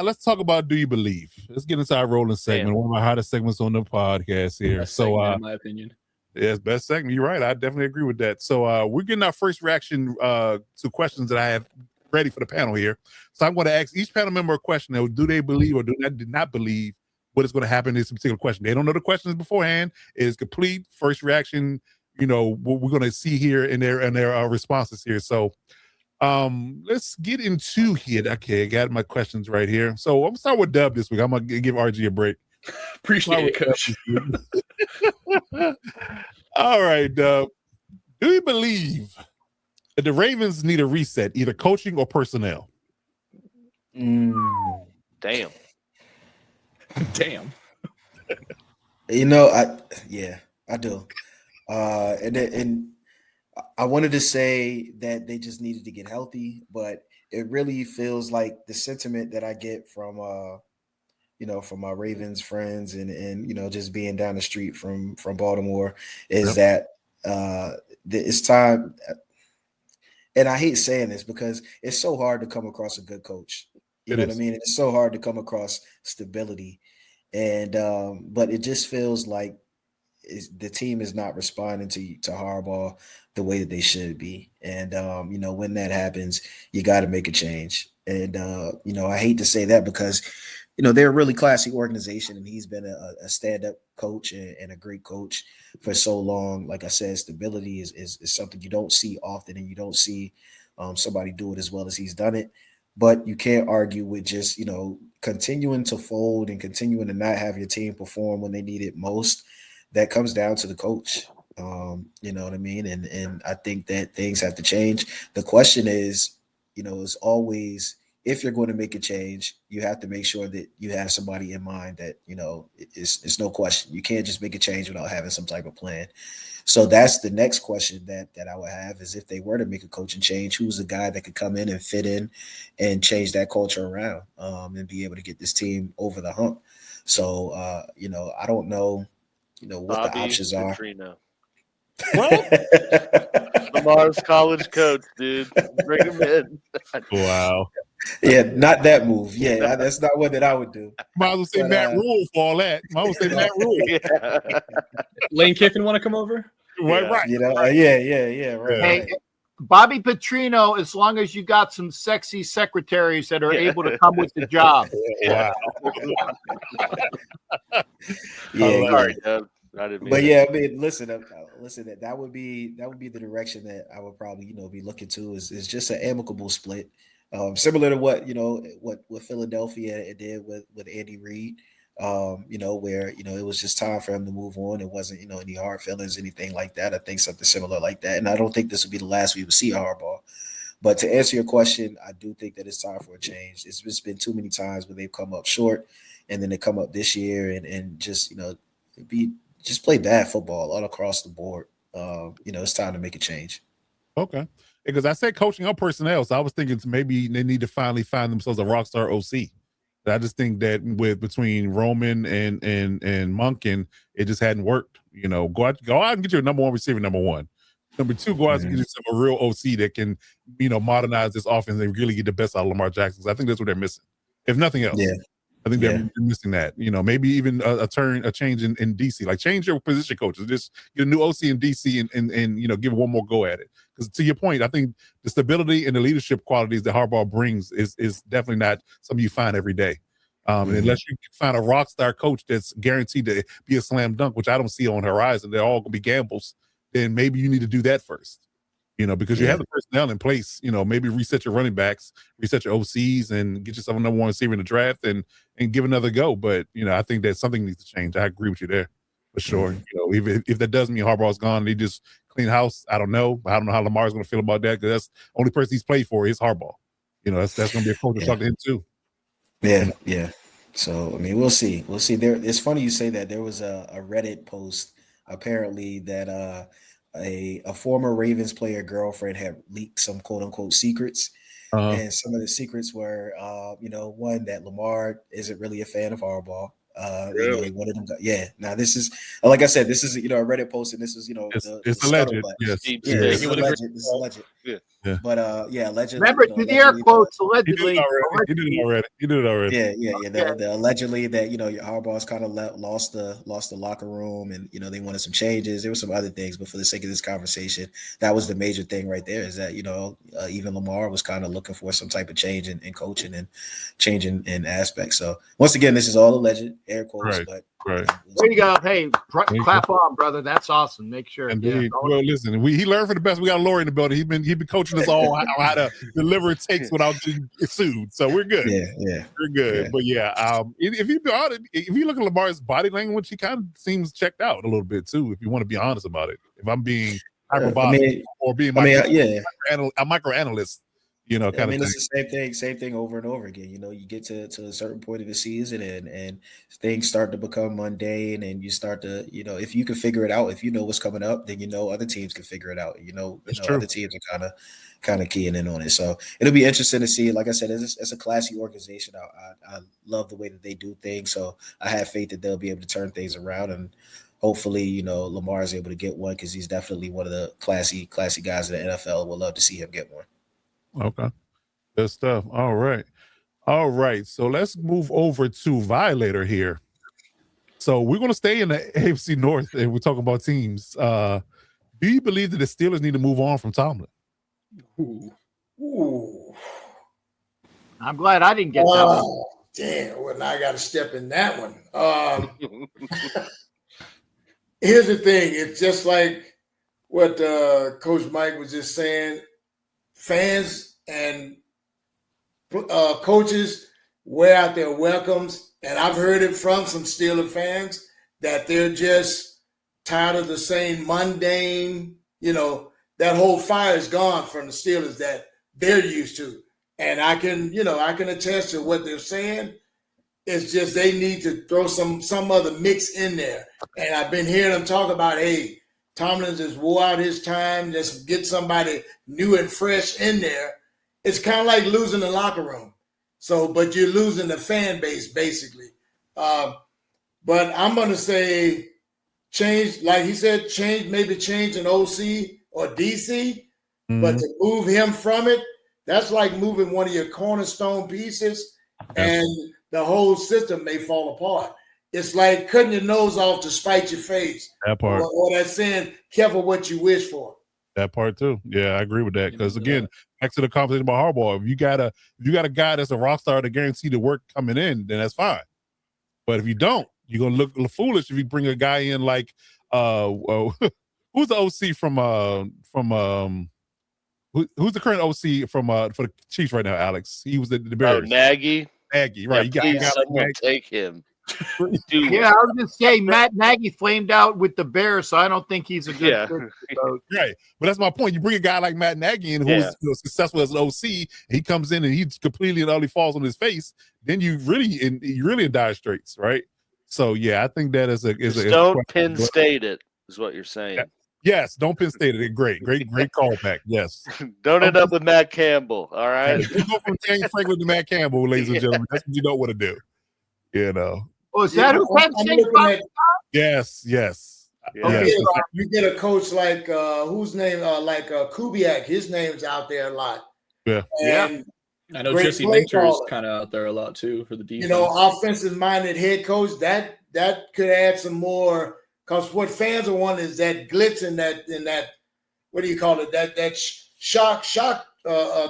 let's talk about Do You Believe? Let's get into our rolling segment. One of my hottest segments on the podcast here. Best segment, in my opinion. Yes, best segment. You're right. I definitely agree with that. So we're getting our first reaction to questions that I have ready for the panel here. So I'm going to ask each panel member a question. Do they believe or do not believe what is going to happen in this particular question? They don't know the questions beforehand. It is complete first reaction. What we're going to see here in their responses here. So let's get into here. Okay, I got my questions right here. So I'm gonna start with Dub this week. I'm gonna give RG a break. Appreciate it, Coach. All right, Dub. Do you believe that the Ravens need a reset, either coaching or personnel? Damn. Damn. I do. And I wanted to say that they just needed to get healthy, but it really feels like the sentiment that I get from from my Ravens friends and just being down the street from Baltimore is that it's time. And I hate saying this because it's so hard to come across a good coach. You know what I mean? It's so hard to come across stability. And but it just feels like the team is not responding to Harbaugh the way that they should be. And when that happens, you got to make a change. And I hate to say that because they're a really classy organization, and he's been a stand-up coach and a great coach for so long. Like I said, stability is something you don't see often, and you don't see somebody do it as well as he's done it. But you can't argue with just continuing to fold and continuing to not have your team perform when they need it most. That comes down to the coach. You know what I mean? And I think that things have to change. The question is, is always, if you're going to make a change, you have to make sure that you have somebody in mind that, it's no question. You can't just make a change without having some type of plan. So that's the next question that I would have is, if they were to make a coaching change, who's the guy that could come in and fit in and change that culture around and be able to get this team over the hump. So, I don't know, what Bobby the options are. Lamar's college coach, dude. Bring him in. Wow. Yeah, not that move. Yeah, that's not one that I would do. Might as well say Matt Rule for all that. Might as well say Matt Rule. Yeah. Lane Kiffin want to come over? Right. Right. Right. Hey, Bobby Petrino, as long as you got some sexy secretaries that are able to come with the job. Wow. Sorry, Deb. But I mean, listen, that would be the direction that I would probably, be looking to is just an amicable split. Similar to what Philadelphia did with Andy Reid, where, it was just time for him to move on. It wasn't, any hard feelings, anything like that. I think something similar like that. And I don't think this would be the last we would see Harbaugh. But to answer your question, I do think that it's time for a change. It's just been too many times where they've come up short, and then they come up this year and just, just play bad football all across the board. It's time to make a change. Okay. Because I said coaching or personnel, so I was thinking maybe they need to finally find themselves a rock star OC. I just think that between Roman and Monken, it just hadn't worked. Go out and get your number one receiver, number one. Number two, go out and get yourself a real OC that can, modernize this offense and really get the best out of Lamar Jackson. So I think that's what they're missing, if nothing else. Yeah. I think they're missing that. Maybe even a change in DC. Like, change your position coaches. Just get a new OC in DC and give one more go at it. Because to your point, I think the stability and the leadership qualities that Harbaugh brings is definitely not something you find every day. And unless you find a rock star coach that's guaranteed to be a slam dunk, which I don't see on the horizon, they're all going to be gambles, then maybe you need to do that first. Because you have the personnel in place, maybe reset your running backs, reset your OCs, and get yourself a number one receiver in the draft and give another go. But, I think that something needs to change. I agree with you there for sure. If that does mean Harbaugh's gone, they just clean house. I don't know. I don't know how Lamar's going to feel about that, because that's the only person he's played for is Harbaugh. That's going to be a coach to talk to him too. Yeah. So, I mean, we'll see. There, it's funny you say that. There was a Reddit post apparently that a former Ravens player girlfriend had leaked some quote unquote secrets. And some of the secrets were, one, that Lamar isn't really a fan of Harbaugh. He wanted him. Now this is, like I said, this is a Reddit post, and this is it's alleged. Yes, it's alleged. Yeah. But yeah, allegedly. Remember, do the air quotes, He did allegedly. it already. Yeah. The allegedly that Harbaugh's kind of lost the locker room, and they wanted some changes. There were some other things, but for the sake of this conversation, that was the major thing right there. Is that even Lamar was kind of looking for some type of change in coaching and changing in aspects. So once again, this is all alleged air quotes, Right. but Right. There you go. Hey, clap on, brother. That's awesome. Make sure. Indeed. Well, listen, he learned from the best. We got Lori in the building. He's been coaching us all how to deliver takes without getting sued. So we're good. Yeah. We're good. Yeah. But if you be honest, if you look at Lamar's body language, he kind of seems checked out a little bit too. If you want to be honest about it, if I'm being hyperbolic or being microanalyst, kind of thing. It's the same thing over and over again. You get to a certain point of the season and things start to become mundane, and you start to, if you can figure it out, if you know what's coming up, then other teams can figure it out. Other teams are kind of keying in on it. So it'll be interesting to see. Like I said, it's a classy organization. I love the way that they do things. So I have faith that they'll be able to turn things around, and hopefully, Lamar is able to get one, because he's definitely one of the classy guys in the NFL. We'll love to see him get one. Okay. Good stuff. All right. So let's move over to Violator here. So we're going to stay in the AFC North, and we're talking about teams. Do you believe that the Steelers need to move on from Tomlin? Ooh. I'm glad I didn't get that one. Damn. Well, now I got to step in that one. Here's the thing. It's just like what Coach Mike was just saying. Fans and coaches wear out their welcomes, and I've heard it from some Steeler fans that they're just tired of the same mundane, that whole fire is gone from the Steelers that they're used to. And I can attest to what they're saying. It's just they need to throw some other mix in there. And I've been hearing them talk about, hey, Tomlin just wore out his time. Just get somebody new and fresh in there. It's kind of like losing the locker room. So, but you're losing the fan base, basically. But I'm going to say change, like he said, maybe change an OC or DC. Mm-hmm. But to move him from it, that's like moving one of your cornerstone pieces, and the whole system may fall apart. It's like cutting your nose off to spite your face. That part. Or that saying, careful what you wish for. That part too. Yeah, I agree with that. Because again, back to the conversation about Harbaugh, if you got a guy that's a rock star to guarantee the work coming in, then that's fine. But if you don't, you're gonna look foolish if you bring a guy in like who's the OC from who's the current OC from for the Chiefs right now, Alex? He was the Bears. Nagy, right? Yeah, you got someone take him. Dude. Yeah, I was going to say Matt Nagy flamed out with the Bears, so I don't think he's a good coach. Right, but that's my point. You bring a guy like Matt Nagy in who's successful as an OC, and he comes in and he completely and utterly falls on his face. Then you're really in dire straits, right? So yeah, I think that don't Penn State it is what you're saying. Yeah. Yes, don't Penn State it. Great callback. Yes. Don't end up with Matt Campbell. All right. You go from Daniel Franklin to Matt Campbell, ladies and gentlemen. That's what you don't want to do. Oh, is that who Penn State? Yes. Okay, you get a coach like whose name like Kubiak. His name's out there a lot. Yeah. And I know Jesse Minter is kind of out there a lot too for the defense. Offensive minded head coach that could add some more. Because what fans are wanting is that glitz and that what do you call it? That shock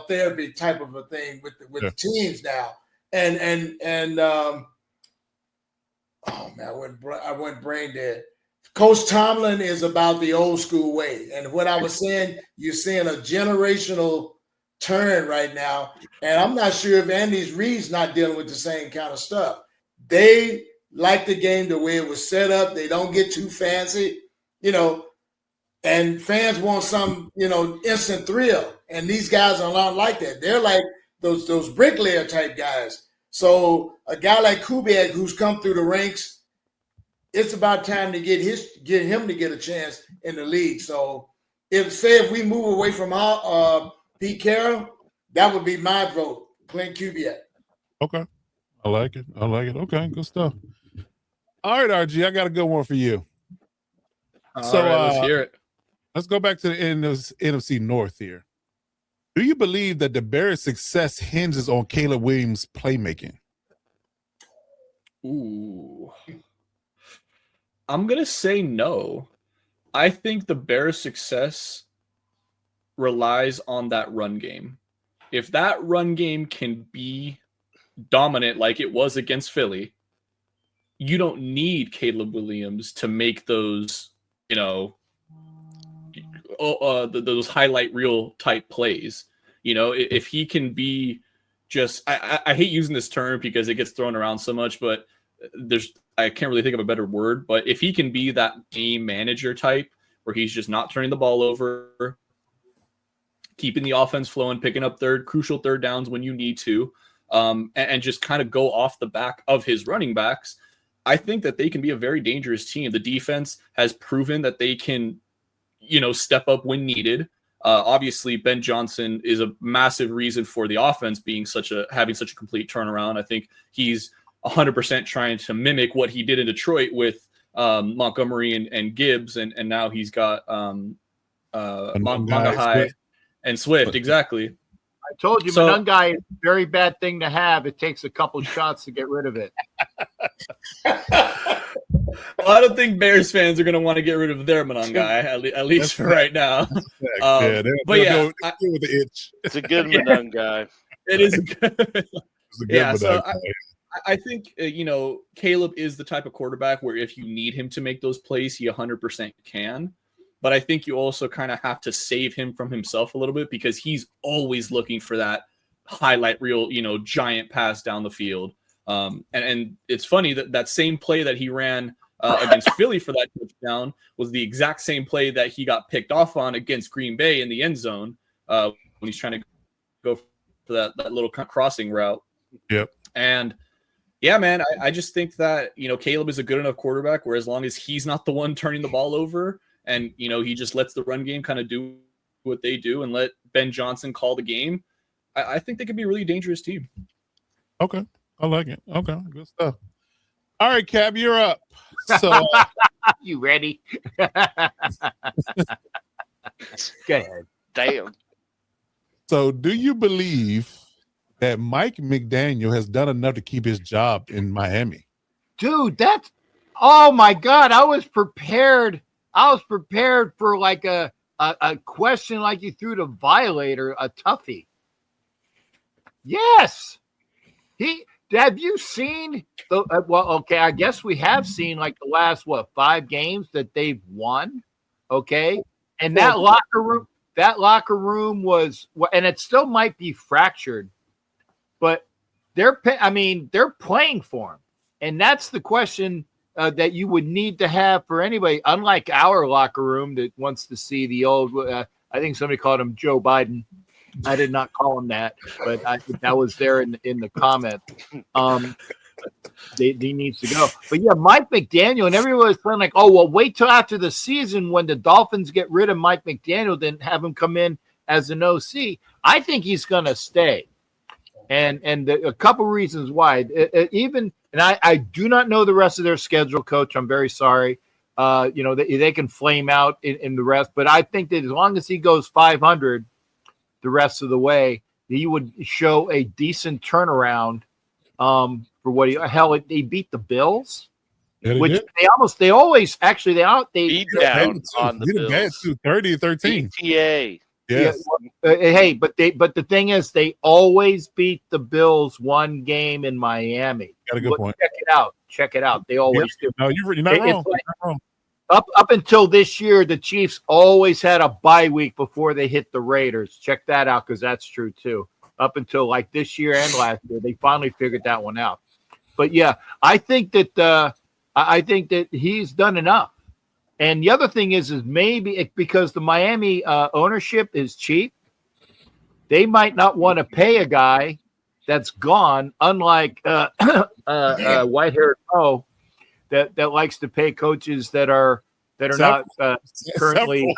therapy type of a thing with the teams now. And oh man, I went brain dead. Coach Tomlin is about the old school way, and what I was saying, you're seeing a generational turn right now, and I'm not sure if Andy Reid's not dealing with the same kind of stuff. They like the game the way it was set up. They don't get too fancy, and fans want some, instant thrill. And these guys are not like that. They're like those bricklayer type guys. So a guy like Kubiak, who's come through the ranks, it's about time to get him to get a chance in the league. So if we move away from Pete Carroll, that would be my vote, Clint Kubiak. Okay. I like it. Okay, good stuff. All right, RG, I got a good one for you. All right, let's hear it. Let's go back to the NFC North here. Do you believe that the Bears' success hinges on Caleb Williams' playmaking? Ooh. I'm going to say no. I think the Bears' success relies on that run game. If that run game can be dominant like it was against Philly, you don't need Caleb Williams to make those, those highlight reel type plays. If he can be just, I hate using this term because it gets thrown around so much, but I can't really think of a better word. But if he can be that game manager type where he's just not turning the ball over, keeping the offense flowing, picking up crucial third downs when you need to, and just kind of go off the back of his running backs, I think that they can be a very dangerous team. The defense has proven that they can, step up when needed. Obviously, Ben Johnson is a massive reason for the offense having such a complete turnaround. I think he's 100% trying to mimic what he did in Detroit with Montgomery and Gibbs, and now he's got Mangahai and Swift. Exactly. I told you, Manungai is a very bad thing to have. It takes a couple shots to get rid of it. Well, I don't think Bears fans are going to want to get rid of their Manungai, at least for right now. With the itch. It's a good Manungai. It is a good. It's a good so I think Caleb is the type of quarterback where if you need him to make those plays, he 100% can. But I think you also kind of have to save him from himself a little bit because he's always looking for that highlight reel, giant pass down the field. And it's funny that same play that he ran against Philly for that touchdown was the exact same play that he got picked off on against Green Bay in the end zone when he's trying to go for that little crossing route. Yep. And yeah, man, I just think that, Caleb is a good enough quarterback where as long as he's not the one turning the ball over and, he just lets the run game kind of do what they do and let Ben Johnson call the game, I think they could be a really dangerous team. Okay. I like it. Okay. Good stuff. All right, Cab, you're up. So you ready? Go ahead. Damn. So do you believe that Mike McDaniel has done enough to keep his job in Miami? Dude, oh my God. I was prepared for like a question like you threw to Violator, a toughie. Yes. Have you seen I guess we have seen like the last 5 games that they've won. Okay. And that locker room was, and it still might be fractured, but they're playing for him. And that's the question that you would need to have for anybody, unlike our locker room that wants to see the old, I think somebody called him Joe Biden. I did not call him that, but that was there in the comment. He needs to go. But yeah, Mike McDaniel, and everyone was saying like, oh, well, wait till after the season when the Dolphins get rid of Mike McDaniel, then have him come in as an OC. I think he's going to stay. And a couple reasons why. I do not know the rest of their schedule, Coach. I'm very sorry. They can flame out in the rest, but I think that as long as he goes 500 the rest of the way, he would show a decent turnaround for what he beat the Bills, which they always beat down on the Bills. 30-13. PTA. Yes. Hey, but the thing is, they always beat the Bills one game in Miami. Got a good point. Check it out. They always do. No, you're not wrong. You're not wrong. Up until this year, the Chiefs always had a bye week before they hit the Raiders. Check that out because that's true too. Up until like this year and last year, they finally figured that one out. But yeah, I think that he's done enough. And the other thing is maybe because the Miami ownership is cheap, they might not want to pay a guy that's gone. Unlike White-haired Mo, that likes to pay coaches that are not currently.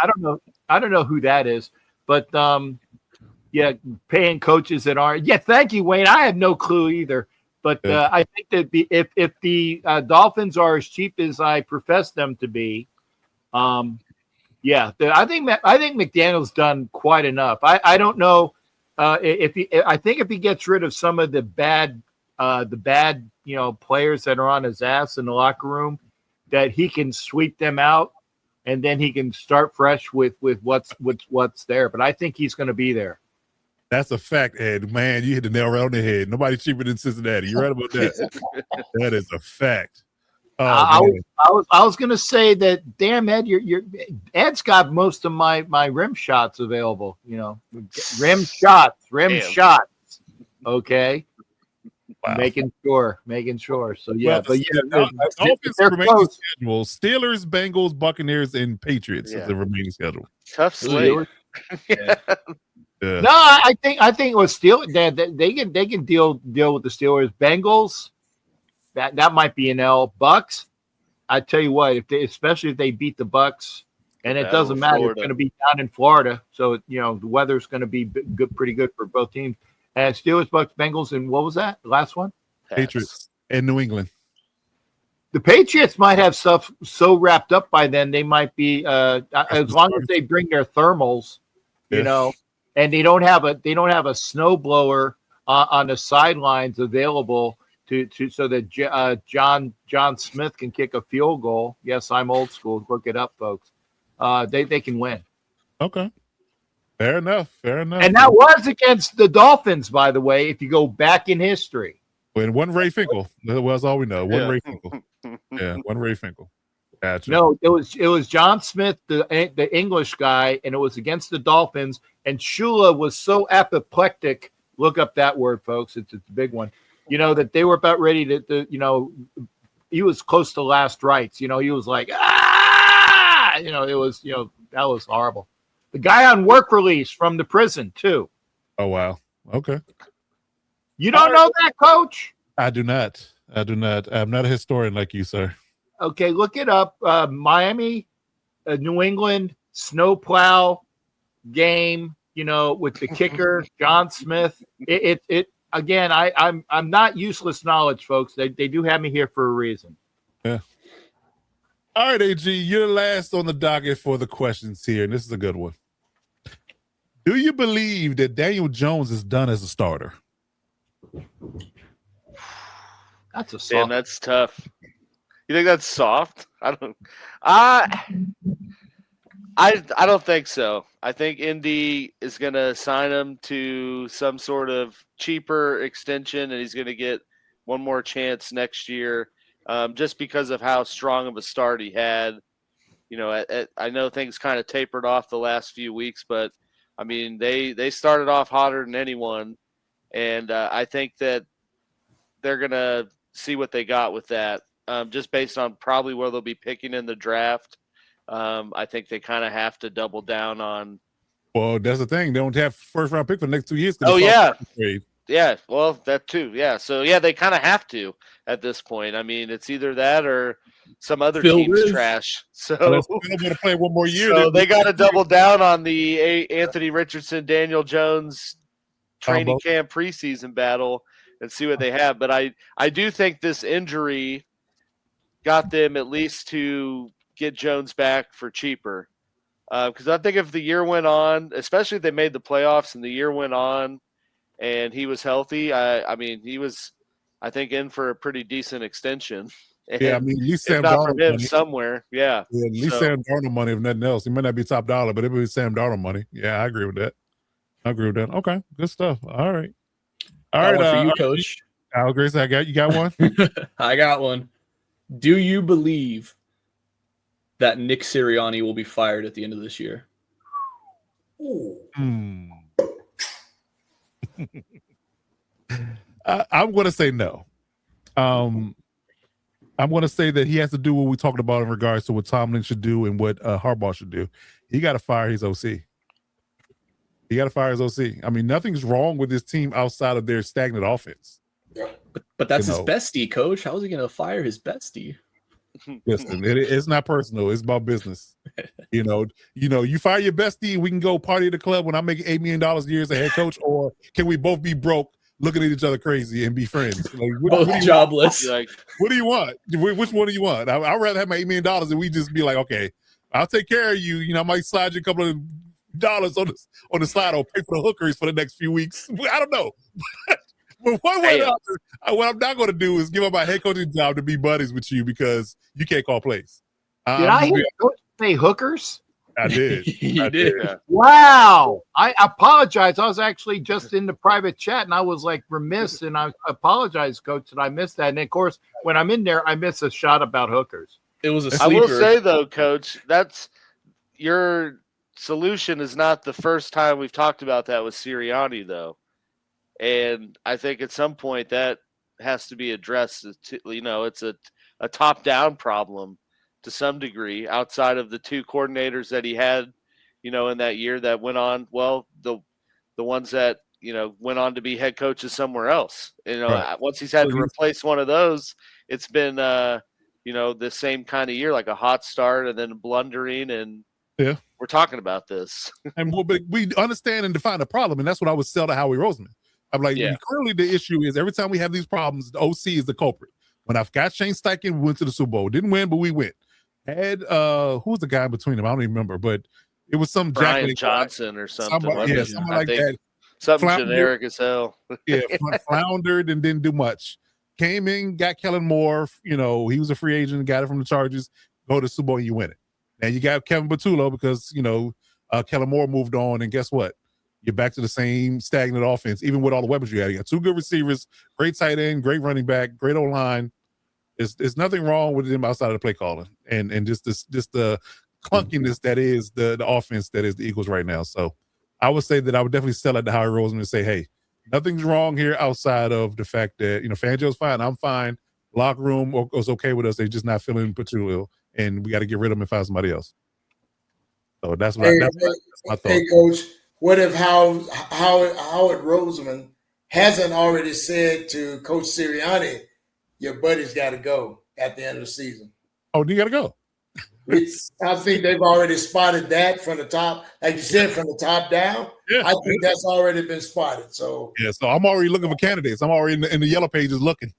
I don't know who that is, but paying coaches that aren't. Yeah, thank you, Wayne. I have no clue either. But I think that if the Dolphins are as cheap as I profess them to be, I think McDaniel's done quite enough. I don't know I think if he gets rid of some of the bad players that are on his ass in the locker room, that he can sweep them out, and then he can start fresh with what's there. But I think he's going to be there. That's a fact, Ed. Man, you hit the nail right on the head. Nobody's cheaper than Cincinnati. You're right about that. That is a fact. I was going to say that. Damn, Ed, Ed's got most of my rim shots available. Rim shots. Okay, wow. Making sure. So yeah, but they're close. Schedule: Steelers, Bengals, Buccaneers, and Patriots is the remaining schedule. Tough slate. Yeah. No, I think it was Steelers. They can deal with the Steelers. Bengals, that might be an L. Bucks, I tell you what, especially if they beat the Bucks, and it doesn't matter. Florida. It's going to be down in Florida, so the weather's going to be pretty good for both teams. And Steelers, Bucks, Bengals, and what was that last one? Patriots and New England. The Patriots might have stuff so wrapped up by then they might be as long as they bring their thermals, and they don't have a snow blower on the sidelines available so that John Smith can kick a field goal. Yes, I'm old school. Look it up, folks. They can win. Okay. Fair enough. And that was against the Dolphins, by the way, if you go back in history. When one Ray Finkel. That was all we know. Ray Finkel. Yeah, one Ray Finkel. Gotcha. No, it was John Smith, the English guy, and it was against the Dolphins. And Shula was so apoplectic. Look up that word, folks. It's a big one. That they were about ready to he was close to last rites. He was like, it was, that was horrible. The guy on work release from the prison, too. Oh, wow. Okay. You don't know that, Coach? I do not. I'm not a historian like you, sir. Okay, look it up. Miami, New England, snowplow game, with the kicker, John Smith. It again, I'm not useless knowledge, folks. They do have me here for a reason. Yeah. All right, AG, you're last on the docket for the questions here, and this is a good one. Do you believe that Daniel Jones is done as a starter? That's a soft. Damn, that's tough. You think that's soft? I don't think so. I think Indy is going to sign him to some sort of cheaper extension, and he's going to get one more chance next year, just because of how strong of a start he had. I know things kind of tapered off the last few weeks, but I mean they started off hotter than anyone, and I think that they're going to see what they got with that, just based on probably where they'll be picking in the draft. I think they kind of have to double down on. Well, that's the thing. They don't have first round pick for the next 2 years. Oh, yeah. Yeah. Well, that too. Yeah. So, yeah, they kind of have to at this point. I mean, it's either that or some other team's trash. So they're going to play one more year. So they got to double down on the Anthony Richardson, Daniel Jones training camp preseason battle and see what they have. But I do think this injury got them at least to get Jones back for cheaper. Because I think if the year went on, especially if they made the playoffs and the year went on and he was healthy, I mean, he was, I think, in for a pretty decent extension. And yeah, I mean, at least Sam Darnold money somewhere. Yeah. At least Sam Darnold money, if nothing else. He might not be top dollar, but it would be Sam Darnold money. Yeah, I agree with that. Okay, good stuff. All right. All right, for you, Coach. Al Grace, you got one? I got one. Do you believe that Nick Sirianni will be fired at the end of this year? I'm going to say no. I'm going to say that he has to do what we talked about in regards to what Tomlin should do and what Harbaugh should do. He got to fire his OC. I mean, nothing's wrong with this team outside of their stagnant offense. But that's his bestie, Coach. How is he going to fire his bestie? Listen, it's not personal. It's about business. You fire your bestie, we can go party at the club when I make $8 million a year as a head coach, or can we both be broke, looking at each other crazy and be friends? Like, both jobless. What do you want? Which one do you want? I'd rather have my $8 million and we just be like, okay, I'll take care of you. I might slide you a couple of on the slide or pay for the hookers for the next few weeks. I don't know. But what I'm not going to do is give up my head coaching job to be buddies with you because you can't call plays. Did I hear Coach say hookers? I did. You did. Yeah. Wow. I apologize. I was actually just in the private chat and I was like remiss, and I apologize, Coach, that I missed that. And of course, when I'm in there, I miss a shot about hookers. It was a sleeper. I will say though, Coach, that's your solution is not the first time we've talked about that with Sirianni, though. And I think at some point that has to be addressed. It's a top-down problem to some degree outside of the two coordinators that he had, in that year that went on. Well, the ones that, went on to be head coaches somewhere else. Right. Once he's had to replace one of those, it's been, the same kind of year, like a hot start and then blundering. And we're talking about this. But we understand and define the problem, and that's what I would sell to Howie Roseman. I'm like, clearly the issue is every time we have these problems, the OC is the culprit. When I've got Shane Steichen, we went to the Super Bowl. Didn't win, but we went. Had who was the guy in between them? I don't even remember, but it was some Brian Johnson or something. Something like that. Something generic as hell. Floundered and didn't do much. Came in, got Kellen Moore. He was a free agent, got it from the Chargers. Go to the Super Bowl and you win it. And you got Kevin Patullo because Kellen Moore moved on, and guess what? You're back to the same stagnant offense, even with all the weapons you had. You got two good receivers, great tight end, great running back, great O-line. There's nothing wrong with them outside of the play calling and just the clunkiness that is the offense that is the Eagles right now. So I would say that I would definitely sell it to Howie Roseman and say, hey, nothing's wrong here outside of the fact that, Fangio's fine. I'm fine. Locker room was okay with us. They're just not feeling Patullo, and we got to get rid of him and find somebody else. So that's my thought. Hey, Coach, what if Howard Roseman hasn't already said to Coach Sirianni, your buddy's got to go at the end of the season? Oh, you got to go. I think they've already spotted that from the top, like you said, from the top down. Yeah, I think that's already been spotted. So so I'm already looking for candidates. I'm already in the yellow pages looking.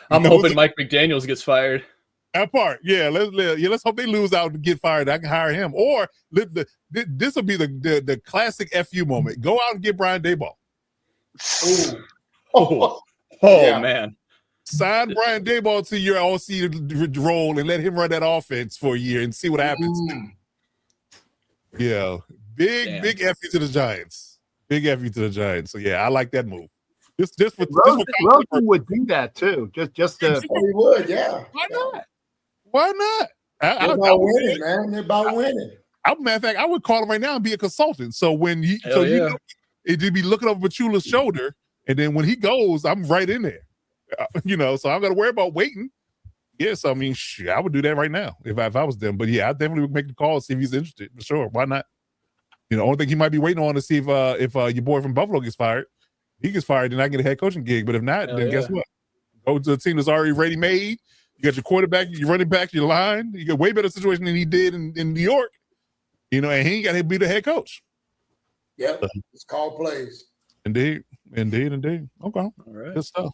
I'm hoping Mike McDaniels gets fired. That part, let's hope they lose out and get fired. I can hire him, or this will be the classic FU moment. Go out and get Brian Daboll. Man. Sign Brian Daboll to your OC role and let him run that offense for a year and see what happens. Yeah, big FU to the Giants. Big FU to the Giants. So I like that move. Just for Rosen would do that too. Just to he would, Why not? Why not? They're about winning, man. They're about winning. Matter of fact, I would call him right now and be a consultant. So when it'd be looking over Pachula's shoulder, and then when he goes, I'm right in there. So I'm gonna worry about waiting. Yes, I mean, I would do that right now if I was them. But I definitely would make the call, see if he's interested. For sure, why not? Only thing he might be waiting on to see if your boy from Buffalo gets fired. He gets fired, then I get a head coaching gig. But if not, then guess what? Go to a team that's already ready made. You got your quarterback, your running back, your line. You got a way better situation than he did in New York. And he ain't got to be the head coach. Yep, it's called plays. Indeed. Okay. All right. Good stuff.